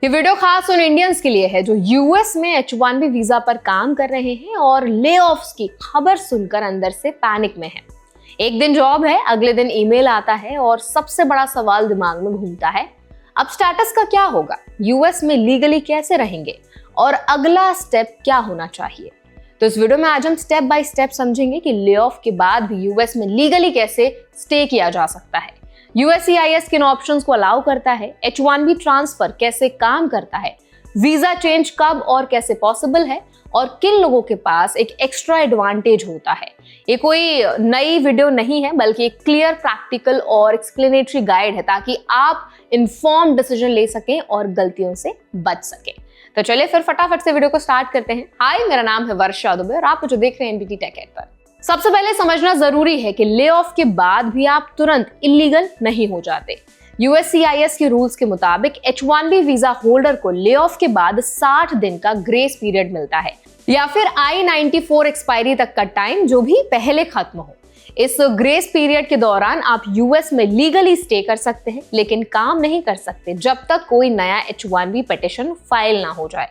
ये वीडियो खास उन इंडियंस के लिए है जो यूएस में H1B वीजा पर काम कर रहे हैं और ले ऑफ्स की खबर सुनकर अंदर से पैनिक में है। एक दिन जॉब है, अगले दिन ईमेल आता है और सबसे बड़ा सवाल दिमाग में घूमता है, अब स्टेटस का क्या होगा, यूएस में लीगली कैसे रहेंगे और अगला स्टेप क्या होना चाहिए। तो इस वीडियो में आज हम स्टेप बाय स्टेप समझेंगे कि ले ऑफ के बाद भी यूएस में लीगली कैसे स्टे किया जा सकता है, यूएससीआईएस किन ऑप्शंस को अलाउ करता है, H1B ट्रांसफर कैसे काम करता है, वीजा चेंज कब और कैसे पॉसिबल है और किन लोगों के पास एक एक्स्ट्रा एडवांटेज होता है। ये कोई नई वीडियो नहीं है बल्कि एक क्लियर, प्रैक्टिकल और एक्सप्लेनेटरी गाइड है ताकि आप इन्फॉर्म्ड डिसीजन ले सकें और गलतियों से बच सकें। तो चलिए फिर फटाफट से वीडियो को स्टार्ट करते हैं। हाय, मेरा नाम है वर्षा दुबे और आप मुझे देख रहे हैं एनबीटी टेक एड पर। सबसे पहले समझना जरूरी है कि ले ऑफ के बाद भी आप तुरंत इलीगल नहीं हो जाते। यूएससीआईएस के रूल्स के मुताबिक H1B वीजा होल्डर को ले ऑफ के बाद 60 दिन का ग्रेस पीरियड मिलता है या फिर I-94 एक्सपायरी तक का टाइम जो भी पहले खत्म हो। इस ग्रेस पीरियड के दौरान आप यूएस में लीगली स्टे कर सकते हैं लेकिन काम नहीं कर सकते जब तक कोई नया H1B पिटीशन फाइल ना हो जाए।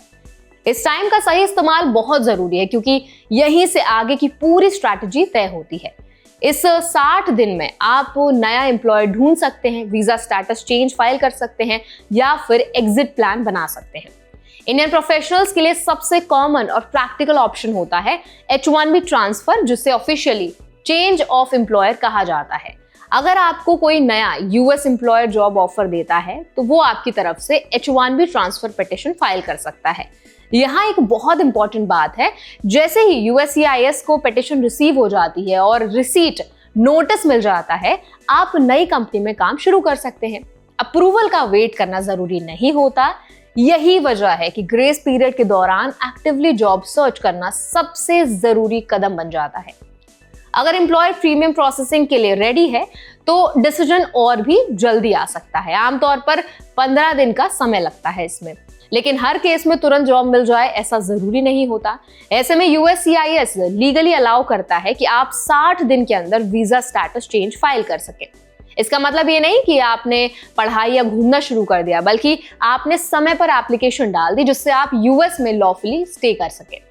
इस टाइम का सही इस्तेमाल बहुत जरूरी है क्योंकि यहीं से आगे की पूरी स्ट्रैटेजी तय होती है। इस 60 दिन में आप नया एम्प्लॉयर ढूंढ सकते हैं, वीजा स्टेटस चेंज फाइल कर सकते हैं या फिर एग्जिट प्लान बना सकते हैं। इंडियन प्रोफेशनल्स के लिए सबसे कॉमन और प्रैक्टिकल ऑप्शन होता है H1B ट्रांसफर, जिसे ऑफिशियली चेंज ऑफ एम्प्लॉयर कहा जाता है। अगर आपको कोई नया यूएस एम्प्लॉयर जॉब ऑफर देता है तो वो आपकी तरफ से H1B ट्रांसफर पिटीशन फाइल कर सकता है। यहाँ एक बहुत इंपॉर्टेंट बात है, जैसे ही यूएससीआईएस को पिटीशन रिसीव हो जाती है और रिसीट नोटिस मिल जाता है, आप नई कंपनी में काम शुरू कर सकते हैं। अप्रूवल का वेट करना जरूरी नहीं होता। यही वजह है कि ग्रेस पीरियड के दौरान एक्टिवली जॉब सर्च करना सबसे जरूरी कदम बन जाता है। अगर एम्प्लॉयर प्रीमियम प्रोसेसिंग के लिए रेडी है तो डिसीजन और भी जल्दी आ सकता है। आमतौर पर 15 दिन का समय लगता है इसमें, लेकिन हर केस में तुरंत जॉब मिल जाए ऐसा जरूरी नहीं होता। ऐसे में यूएससीआईएस लीगली अलाउ करता है कि आप 60 दिन के अंदर वीजा स्टेटस चेंज फाइल कर सके। इसका मतलब ये नहीं कि आपने पढ़ाई या घूमना शुरू कर दिया, बल्कि आपने समय पर एप्लीकेशन डाल दी जिससे आप यूएस में लॉफुली स्टे कर सके।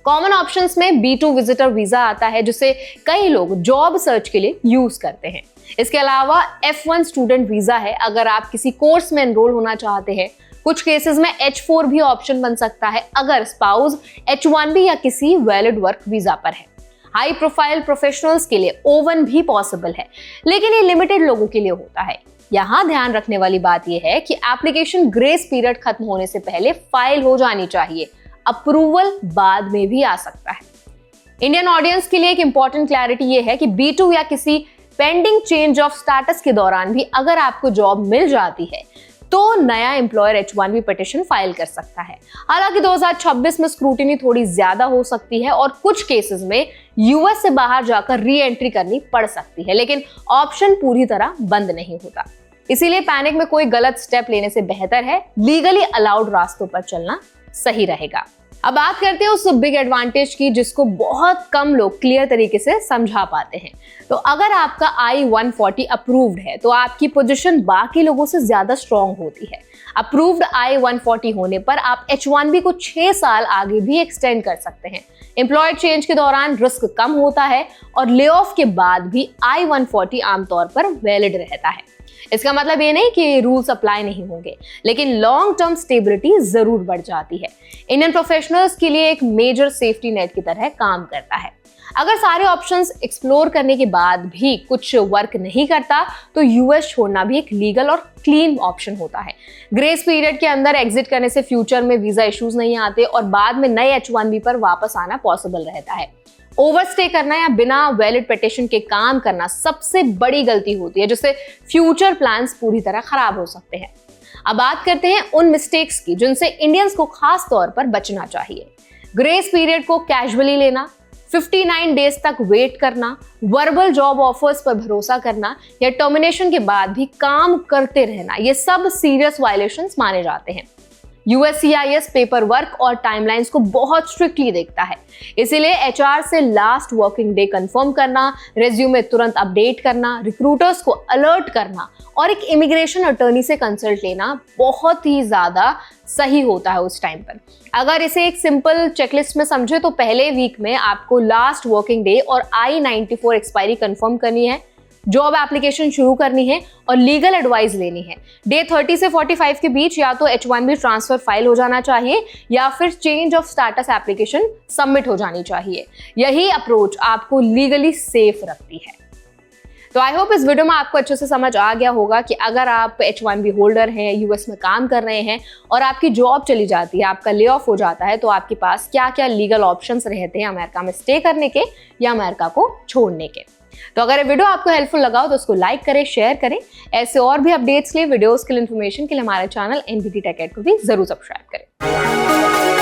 कॉमन ऑप्शंस में B2 विजिटर वीजा आता है जिसे कई लोग जॉब सर्च के लिए यूज करते हैं। इसके अलावा F1 स्टूडेंट वीजा है अगर आप किसी कोर्स में एनरोल होना चाहते हैं। कुछ केसेस में H4 भी ऑप्शन बन सकता है अगर स्पाउस H1B या किसी वैलिड वर्क वीजा पर है। हाई प्रोफाइल प्रोफेशनल्स के लिए O1 भी पॉसिबल है, लेकिन ये लिमिटेड लोगों के लिए होता है। यहाँ ध्यान रखने वाली बात यह है कि एप्लीकेशन ग्रेस पीरियड खत्म होने से पहले फाइल हो जानी चाहिए। अप्रूवल बाद में भी आ सकता है। इंडियन ऑडियंस के लिए एक इंपॉर्टेंट क्लैरिटी ये है कि B2 या किसी पेंडिंग चेंज ऑफ स्टेटस के दौरान भी अगर आपको जॉब मिल जाती है तो नया एम्प्लॉयर H1B पिटीशन फाइल कर सकता है। हालांकि 2026 में स्क्रूटिनी थोड़ी ज्यादा हो सकती है और कुछ केसेस में यूएस से बाहर जाकर री एंट्री करनी पड़ सकती है, लेकिन ऑप्शन पूरी तरह बंद नहीं होता। इसीलिए पैनिक में कोई गलत स्टेप लेने से बेहतर है लीगली अलाउड रास्तों पर चलना सही रहेगा। अब बात करते हैं उस बिग एडवांटेज की जिसको बहुत कम लोग क्लियर तरीके से समझा पाते हैं। तो अगर आपका I-140 अप्रूव्ड है तो आपकी पोजीशन बाकी लोगों से ज्यादा स्ट्रॉन्ग होती है। अप्रूव्ड I-140 होने पर आप H1B को 6 साल आगे भी एक्सटेंड कर सकते हैं। एम्प्लॉयर चेंज के दौरान रिस्क कम होता है और ले ऑफ के बाद भी I-140 आमतौर पर वैलिड रहता है। इसका मतलब ये नहीं कि रूल्स अप्लाई नहीं होंगे, लेकिन लॉन्ग टर्म स्टेबिलिटी जरूर बढ़ जाती है। इंडियन प्रोफेशनल्स के लिए एक मेजर सेफ्टी नेट की तरह काम करता है। अगर सारे ऑप्शंस एक्सप्लोर करने के बाद भी कुछ वर्क नहीं करता तो यूएस छोड़ना भी एक लीगल और क्लीन ऑप्शन होता है। ग्रेस पीरियड के अंदर एग्जिट करने से फ्यूचर में वीजा इश्यूज नहीं आते और बाद में नए H1B पर वापस आना पॉसिबल रहता है। ओवरस्टे करना या बिना वैलिड पिटीशन के काम करना सबसे बड़ी गलती होती है, जिससे फ्यूचर प्लान्स पूरी तरह खराब हो सकते हैं। अब बात करते हैं उन मिस्टेक्स की जिनसे इंडियंस को खास तौर पर बचना चाहिए। ग्रेस पीरियड को कैजुअली लेना, 59 डेज तक वेट करना, वर्बल जॉब ऑफर्स पर भरोसा करना या टर्मिनेशन के बाद भी काम करते रहना, ये सब सीरियस वायलेशंस माने जाते हैं। USCIS पेपर वर्क और टाइमलाइंस को बहुत स्ट्रिक्टली देखता है, इसीलिए HR से लास्ट वर्किंग डे कंफर्म करना, रेज्यूमे तुरंत अपडेट करना, रिक्रूटर्स को अलर्ट करना और एक इमिग्रेशन अटर्नी से कंसल्ट लेना बहुत ही ज्यादा सही होता है उस टाइम पर। अगर इसे एक सिंपल चेकलिस्ट में समझे तो पहले वीक में आपको लास्ट वर्किंग डे और I-94 एक्सपायरी कंफर्म करनी है, जॉब एप्लीकेशन शुरू करनी है और लीगल एडवाइस लेनी है। डे 30 से 45 के बीच या तो H1B ट्रांसफर फाइल हो जाना चाहिए या फिर change of status application submit हो जानी चाहिए। यही अप्रोच आपको लीगली सेफ रखती है। तो आई होप इस वीडियो में आपको अच्छे से समझ आ गया होगा कि अगर आप H1B होल्डर हैं, यूएस में काम कर रहे हैं और आपकी जॉब चली जाती है, आपका ले ऑफ हो जाता है, तो आपके पास क्या क्या लीगल ऑप्शंस रहते हैं अमेरिका में स्टे करने के या अमेरिका को छोड़ने के। तो अगर ये वीडियो आपको हेल्पफुल लगा हो तो उसको लाइक करें, शेयर करें। ऐसे और भी अपडेट्स के लिए, वीडियोस के लिए, इन्फॉर्मेशन के लिए हमारे चैनल NBT Tech Ed को भी जरूर सब्सक्राइब करें।